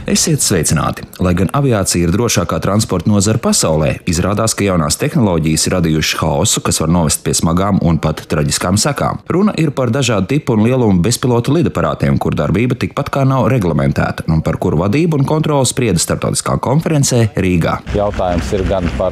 Esiet sveicināti! Lai gan aviācija ir drošākā transporta nozara pasaulē, izrādās, ka jaunās tehnoloģijas ir radījušas haosu, kas var novest pie smagām un pat traģiskām sekām. Runa ir par dažādu tipu un lielumu bezpilota lidaparātiem, kur darbība tikpat kā nav reglamentēta, un par kuru vadību un kontroli sprieda starptautiskā konferencē Rīgā. Jautājums ir gan par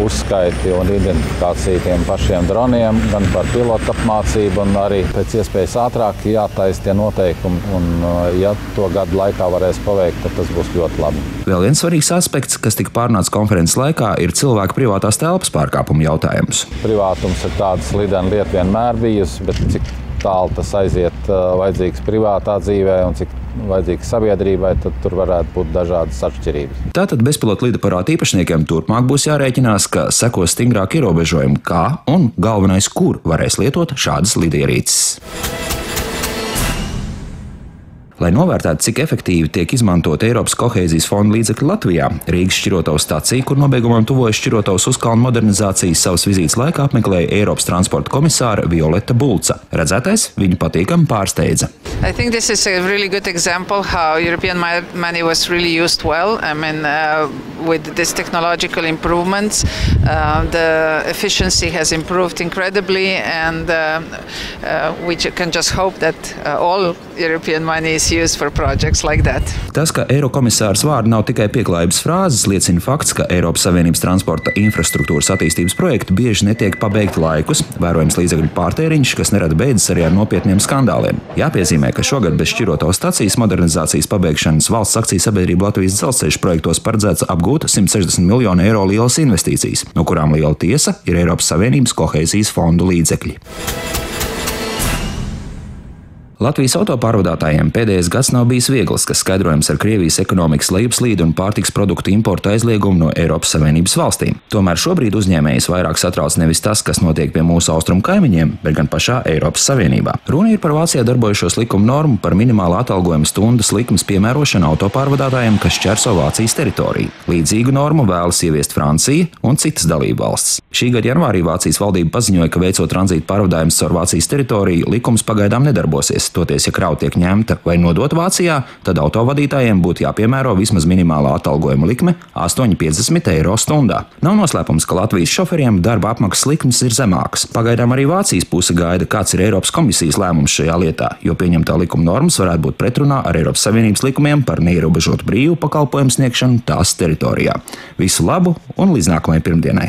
uzskaiti un identifikāciju tiem pašiem droniem, gan par pilotu apmācību, un arī pēc iespējas ātrāk jātaisa tie noteikumi, un ja to gadu laikā varēs paveikt, tas būs ļoti labi. Vēl viens svarīgs aspekts, kas tika pārnāts konferences laikā, ir cilvēku privātās telpas pārkāpuma jautājums. Privātums ir tāda slidena lieta vienmēr bijusi, bet cik tālu tas aiziet vajadzīgs privātā dzīvē un cik vajadzīgs sabiedrībai, tad tur varētu būt dažādas atšķirības. Tātad bezpilota lidaparāta īpašniekiem turpmāk būs jārēķinās, ka sekos stingrāki ierobežojumi, kā un galvenais, kur varēs lietot šādas lidierīces. Lai novērtētu, cik efektīvi tiek izmantot Eiropas kohēzijas fonda līdzekļi Latvijā, Rīgas šķirotavas stacija, kur nobeigumam tuvojas šķirotavas uzkalnu modernizācijas, savas vizītes laikā apmeklēja Eiropas transporta komisāra Violeta Bulca. Redzētais viņu patīkami pārsteidza. I think this is a really good example how European money was really used well. I mean, with this technological improvements, the efficiency has improved incredibly, and we can just hope that all European money is used for projects like that. Tas, ka Eirokomisārs vārdi nav tikai pieklājības frāzes, liecina fakts, ka Eiropas Savienības transporta infrastruktūras attīstības projekti bieži netiek pabeigti laikus, vērojams līdzekļu pārtēriņš, kas nerad beidzas arī ar nopietniem skandāliem. Jāpiezīmē, ka šogad bez šķirotavas stacijas modernizācijas pabeigšanas valsts akciju sabiedrība Latvijas dzelzceļa projektos paredzēts apgūt 160 miljonu eiro lielas investīcijas, no kurām liela tiesa ir Eiropas Savienības kohēzijas fondu līdzekļi. Latvijas autopārvadātājiem pēdējais gads nav bijis viegls, kas skaidrojams ar Krievijas ekonomikas lejupslīdi un pārtikas produktu importa aizliegumu no Eiropas Savienības valstīm. Tomēr šobrīd uzņēmējus vairāk satrauc nevis tas, kas notiek pie mūsu austrumu kaimiņiem, bet gan pašā Eiropas Savienībā. Runa ir par Vācijā darbojušos likuma normu par minimālu atalgojuma stundas likmes piemērošanu autopārvadātājiem, kas šķērso Vācijas teritoriju. Līdzīgu normu vēlas ieviest Francija un citas dalībvalstis. Šī gada janvārī Vācijas valdība paziņoja, ka veicot tranzītu pārvadājumus caur Vācijas teritoriju, likums pagaidām nedarbosies. Toties, ja krauva tiek ņemta vai nodota Vācijā, tad autovadītājiem būtu jāpiemēro vismaz minimālā atalgojuma likme 8,50 eiro stundā. Nav noslēpums, ka Latvijas šoferiem darba apmaksas likmes ir zemākas. Pagaidām arī Vācijas puse gaida, kāds ir Eiropas komisijas lēmums šajā lietā, jo pieņemtā likuma normas varētu būt pretrunā ar Eiropas Savienības likumiem par neierobežotu brīvu pakalpojumu sniegšanu tās teritorijā. Visu labu un līdz nākamajai pirmdienai!